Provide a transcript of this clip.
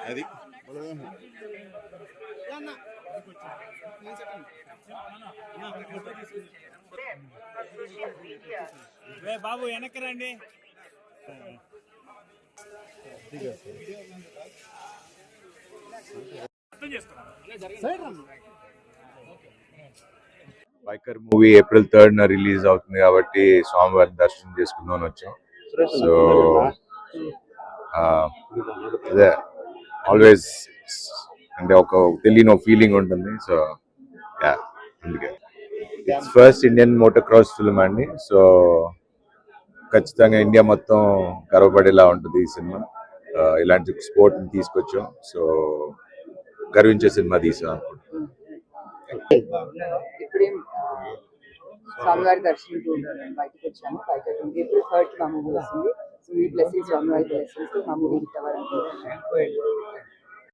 అది బాబు వెనక్కి రండి. Biker movie April 3rd release అవుతుంది కాబట్టి స్వామివారి దర్శనం చేసుకుందామని వచ్చాం. సో అదే ఆల్వేస్ అంటే ఒక తెలియని ఫీలింగ్ ఉంటుంది. సో అందుకే it's first Indian motor cross film అండి. సో ఖచ్చితంగా ఇండియా మొత్తం గర్వపడేలా ఉంటుంది ఈ సినిమా. ఇలాంటి స్పోర్ట్ ని తీసుకొచ్చాం. సో గర్వించే సినిమా తీసాం అనుకుంటున్నాం. ఇప్పుడేం స్వామివారి దర్శనం బయటకు వచ్చాము. బయట April 3rd మా మూవీ వస్తుంది. సో ఈ బ్లెస్సింగ్స్ స్వామివారి బ్లెస్సింగ్స్ మా మూవీ హిట్ అవ్వాలనుకుంటున్నాను.